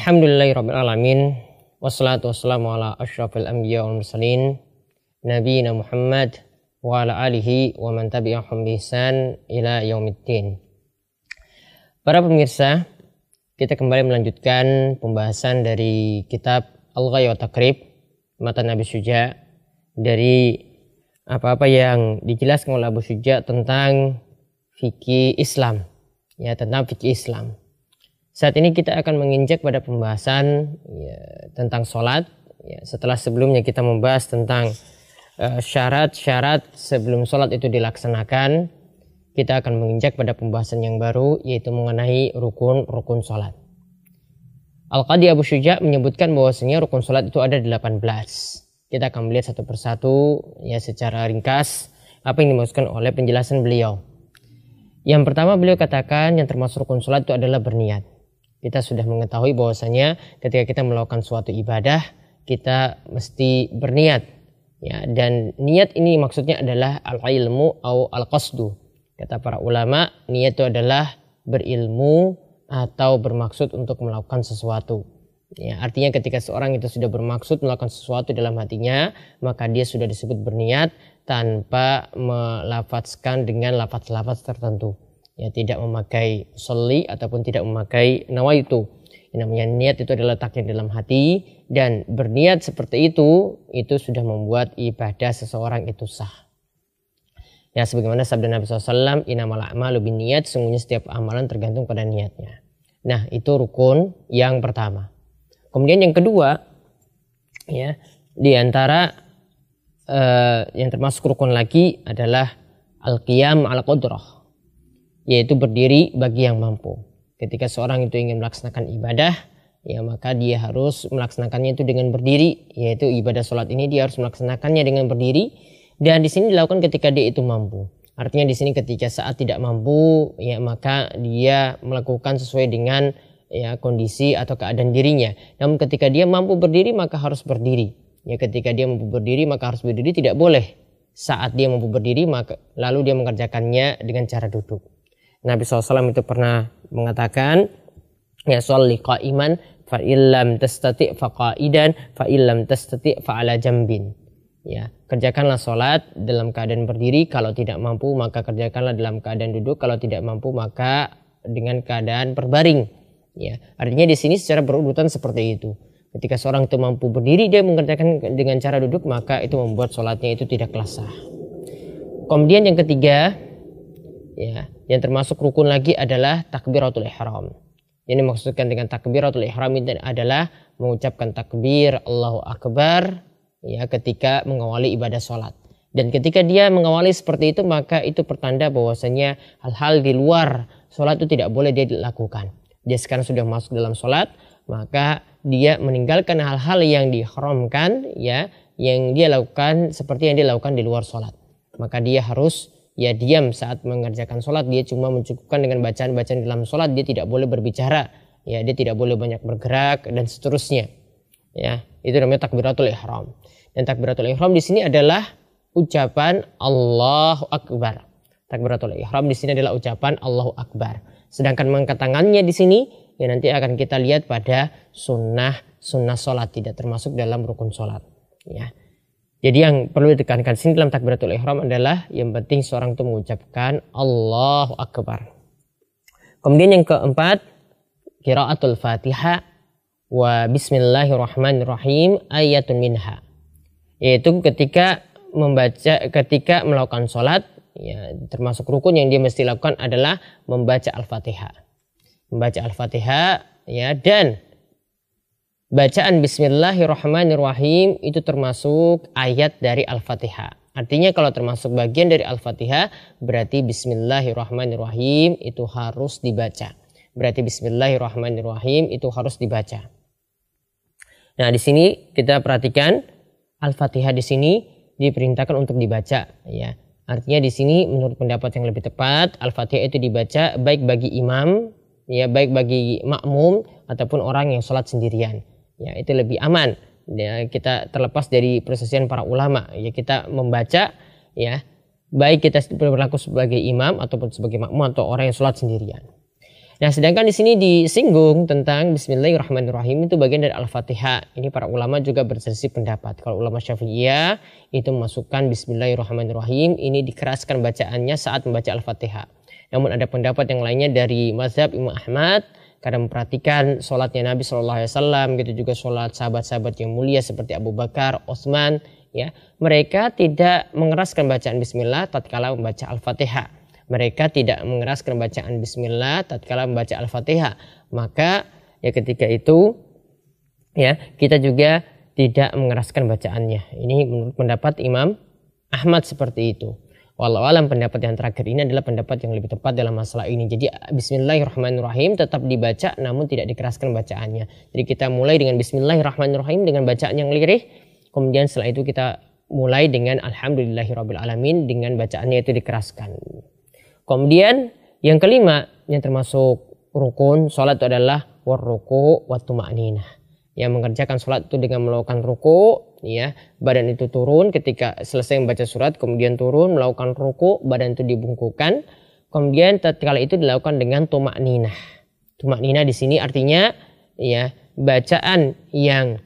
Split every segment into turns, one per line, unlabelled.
Alhamdulillahirrabbilalamin. Wassalatu wassalamu ala asyrafil anbiya wal mursalin Nabiina Muhammad wa ala alihi wa man tabi'ahum bi ihsan ila yaumiddin. Para pemirsa, kita kembali melanjutkan pembahasan dari kitab Al-Ghaya wa Taqrib matan Abi Syuja, dari apa-apa yang dijelaskan oleh Abu Syuja tentang fikih Islam, ya, tentang fikih Islam. Saat ini kita akan menginjak pada pembahasan tentang sholat. Setelah sebelumnya kita membahas tentang syarat-syarat sebelum sholat itu dilaksanakan, kita akan menginjak pada pembahasan yang baru, yaitu mengenai rukun-rukun sholat. Al-Qadi Abu Syuja menyebutkan bahwasanya rukun sholat itu ada 18. Kita akan melihat satu persatu secara ringkas apa yang dimaksudkan oleh penjelasan beliau. Yang pertama, beliau katakan yang termasuk rukun sholat itu adalah berniat. Kita sudah mengetahui bahwasanya ketika kita melakukan suatu ibadah, kita mesti berniat. Dan niat ini maksudnya adalah al-ilmu atau al-qasdu. Kata para ulama, niat itu adalah berilmu atau bermaksud untuk melakukan sesuatu. Artinya ketika seorang itu sudah bermaksud melakukan sesuatu dalam hatinya, maka dia sudah disebut berniat tanpa melafazkan dengan lafaz-lafaz tertentu. Tidak memakai sholli ataupun tidak memakai nawaitu. Yang namanya niat itu adalah letaknya dalam hati, dan berniat seperti itu sudah membuat ibadah seseorang itu sah. Sebagaimana sabda Nabi SAW, innamal a'malu binniyat, sungguhnya setiap amalan tergantung pada niatnya. Nah, itu rukun yang pertama. Kemudian yang kedua, di antara yang termasuk rukun lagi adalah al-qiyam ala qadrah, yaitu berdiri bagi yang mampu. Ketika seorang itu ingin melaksanakan ibadah, maka dia harus melaksanakannya itu dengan berdiri, yaitu ibadah sholat ini dia harus melaksanakannya dengan berdiri, dan di sini dilakukan ketika dia itu mampu. Artinya di sini ketika saat tidak mampu, maka dia melakukan sesuai dengan kondisi atau keadaan dirinya. Namun ketika dia mampu berdiri, maka harus berdiri. Ketika dia mampu berdiri, maka harus berdiri, tidak boleh saat dia mampu berdiri maka lalu dia mengerjakannya dengan cara duduk. Nabi SAW itu pernah mengatakan, sholli qa'iman fa illam tastati' fa qa'idan fa illam tastati' fa ala jambin. Kerjakanlah sholat dalam keadaan berdiri, kalau tidak mampu maka kerjakanlah dalam keadaan duduk, kalau tidak mampu maka dengan keadaan berbaring. Artinya di sini secara berurutan seperti itu. Ketika seorang itu mampu berdiri, dia mengerjakan dengan cara duduk, maka itu membuat sholatnya itu tidak sah. Kemudian yang ketiga, yang termasuk rukun lagi adalah takbiratul ihram. Yang dimaksudkan dengan takbiratul ihram itu adalah mengucapkan takbir Allahu Akbar ketika mengawali ibadah sholat. Dan ketika dia mengawali seperti itu, maka itu pertanda bahwasanya hal-hal di luar sholat itu tidak boleh dia dilakukan. Dia sekarang sudah masuk dalam sholat, maka dia meninggalkan hal-hal yang diharamkan, yang dia lakukan seperti yang dia lakukan di luar sholat. Maka dia harus diam saat mengerjakan sholat. Dia cuma mencukupkan dengan bacaan-bacaan dalam sholat. Dia tidak boleh berbicara, dia tidak boleh banyak bergerak dan seterusnya. Itu namanya takbiratul ihram. Dan takbiratul ihram di sini adalah ucapan Allahu Akbar. Takbiratul ihram di sini adalah ucapan Allahu Akbar. Sedangkan mengangkat tangannya di sini nanti akan kita lihat pada sunnah sholat, tidak termasuk dalam rukun sholat. Jadi yang perlu ditekankan sini dalam takbiratul ihram adalah yang penting seorang itu mengucapkan Allahu Akbar. Kemudian yang keempat, qiraatul Fatihah wa bismillahirrahmanirrahim ayatun minha. Yaitu ketika melakukan sholat, termasuk rukun yang dia mesti lakukan adalah membaca Al-Fatihah. Membaca Al-Fatihah dan bacaan bismillahirrahmanirrahim itu termasuk ayat dari Al-Fatihah. Artinya kalau termasuk bagian dari Al-Fatihah, berarti bismillahirrahmanirrahim itu harus dibaca. Berarti bismillahirrahmanirrahim itu harus dibaca. Nah, di sini kita perhatikan Al-Fatihah di sini diperintahkan untuk dibaca, Artinya di sini menurut pendapat yang lebih tepat, Al-Fatihah itu dibaca baik bagi imam, baik bagi makmum ataupun orang yang sholat sendirian. Itu lebih aman. Kita terlepas dari persesian para ulama. Kita membaca, baik kita berlaku sebagai imam ataupun sebagai makmum atau orang yang sholat sendirian. Nah, sedangkan di sini disinggung tentang Bismillahirrahmanirrahim itu bagian dari Al-Fatihah. Ini para ulama juga berselisih pendapat. Kalau ulama Syafi'iyah itu memasukkan Bismillahirrahmanirrahim, ini dikeraskan bacaannya saat membaca Al-Fatihah. Namun ada pendapat yang lainnya dari mazhab Imam Ahmad karena memperhatikan sholatnya Nabi SAW, gitu juga sholat sahabat-sahabat yang mulia seperti Abu Bakar, Utsman, ya, mereka tidak mengeraskan bacaan Bismillah tatkala membaca Al-Fatihah. Mereka tidak mengeraskan bacaan Bismillah tatkala membaca Al-Fatihah. Maka ya ketika itu ya kita juga tidak mengeraskan bacaannya. Ini menurut pendapat Imam Ahmad seperti itu. Wallahu alam, pendapat yang terakhir ini adalah pendapat yang lebih tepat dalam masalah ini. Jadi Bismillahirrahmanirrahim tetap dibaca namun tidak dikeraskan bacaannya. Jadi kita mulai dengan Bismillahirrahmanirrahim dengan bacaan yang lirih. Kemudian setelah itu kita mulai dengan Alhamdulillahirabbil alamin dengan bacaannya itu dikeraskan. Kemudian yang kelima yang termasuk rukun sholat itu adalah warruku wattuma'ninah. Yang mengerjakan sholat itu dengan melakukan ruku, ya, badan itu turun ketika selesai membaca surat, kemudian turun melakukan ruku, badan itu dibungkukkan. Kemudian tatkala itu dilakukan dengan tuma'ninah. Tuma'ninah di sini artinya ya bacaan yang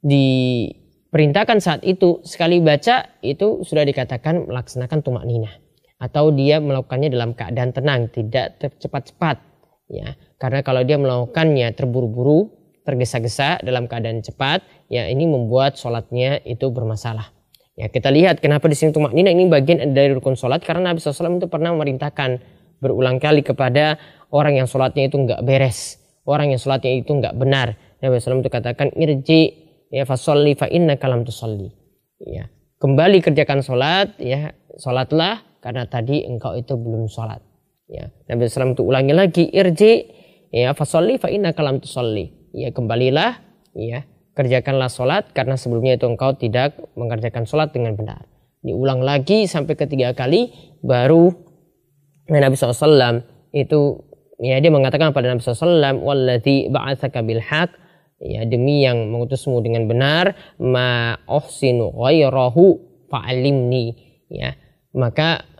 diperintahkan saat itu sekali baca itu sudah dikatakan melaksanakan tuma'ninah. Atau dia melakukannya dalam keadaan tenang, tidak cepat-cepat, ya. Karena kalau dia melakukannya terburu-buru, tergesa-gesa dalam keadaan cepat, ya ini membuat sholatnya itu bermasalah. Ya, kita lihat kenapa di sini tumakninah ini bagian dari rukun sholat, karena Nabi SAW itu pernah memerintahkan berulang kali kepada orang yang sholatnya itu enggak beres, orang yang sholatnya itu enggak benar. Nabi SAW itu katakan irji ya fasolli fa innaka lam tusolli. Ya, kembali kerjakan sholat, ya sholatlah karena tadi engkau itu belum sholat. Ya, Nabi SAW itu ulangi lagi irji ya fasolli fa innaka lam tusolli. Ya, kembalilah, ya kerjakanlah sholat karena sebelumnya itu engkau tidak mengerjakan sholat dengan benar. Diulang lagi sampai ketiga kali baru Nabi SAW itu ya dia mengatakan pada Nabi SAW walladzi ba'atsaka bil haq, ya demi yang mengutusmu dengan benar, ma uhsinu ghairahu fa'alimni, ya maka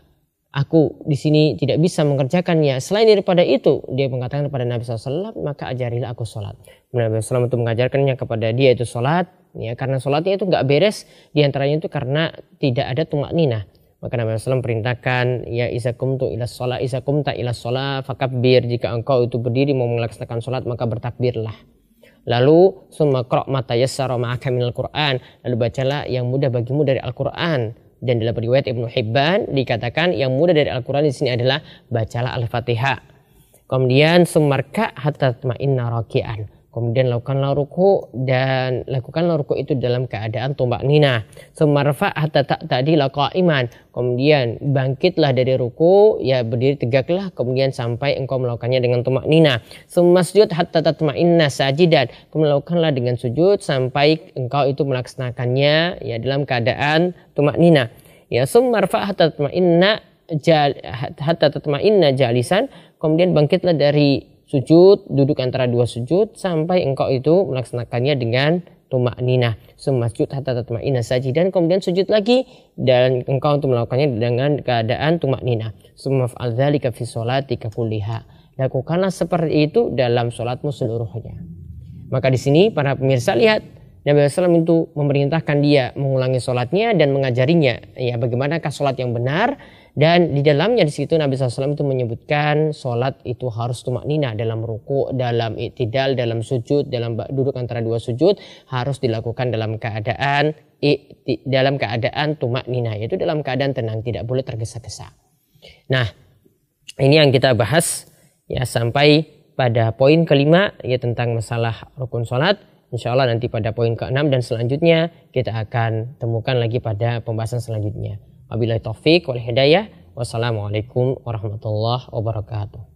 aku di sini tidak bisa mengerjakannya selain daripada itu. Dia mengatakan kepada Nabi SAW, maka ajarilah aku sholat. Nabi SAW itu mengajarkannya kepada dia itu sholat, ya karena sholatnya itu nggak beres, diantaranya itu karena tidak ada tumakninah. Maka Nabi SAW perintahkan, ya isakumtu ila sholat, isakumta ila sholat, fakabbir, jika engkau itu berdiri mau melaksanakan sholat maka bertakbirlah. Lalu summa qra' ma tayassara ma'aka minal Qur'an, lalu bacalah yang mudah bagimu dari Al-Qur'an. Dan dalam riwayat Ibnu Hibban dikatakan yang mudah dari Al-Quran di sini adalah bacalah Al-Fatihah. Kemudian sumarka hatta tatma'inna raki'an. Kemudian lakukanlah ruku dan lakukanlah ruku itu dalam keadaan tumakninah. Sumarfa hatta ta'tadila qa'iman. Kemudian bangkitlah dari ruku, ya berdiri tegaklah, kemudian sampai engkau melakukannya dengan tumakninah. Sumasjud hatta tatma'inna sajidan. Kemudian lakukanlah dengan sujud sampai engkau itu melaksanakannya ya dalam keadaan tumakninah. Ya sumarfa hatta tatma'inna jalisan. Kemudian bangkitlah dari sujud, duduk antara dua sujud sampai engkau itu melaksanakannya dengan tumakninah. Sumasjud hatta tatma'inna sajidan, kemudian sujud lagi dan engkau untuk melakukannya dengan keadaan tumakninah. Sumaf'al dzalika fi sholatika kulliha. Lakukanlah seperti itu dalam sholatmu seluruhnya. Maka di sini para pemirsa lihat Nabi SAW itu memerintahkan dia mengulangi sholatnya dan mengajarinya ya bagaimanakah sholat yang benar. Dan di dalamnya di situ Nabi SAW itu menyebutkan sholat itu harus tumakninah dalam ruku, dalam i'tidal, dalam sujud, dalam duduk antara dua sujud harus dilakukan dalam keadaan tumakninah, yaitu dalam keadaan tenang, tidak boleh tergesa-gesa. Nah, ini yang kita bahas ya sampai pada poin kelima ya tentang masalah rukun sholat. Insya Allah nanti pada poin ke-6 dan selanjutnya kita akan temukan lagi pada pembahasan selanjutnya. Wabillahi taufik wal hidayah. Wassalamualaikum warahmatullahi wabarakatuh.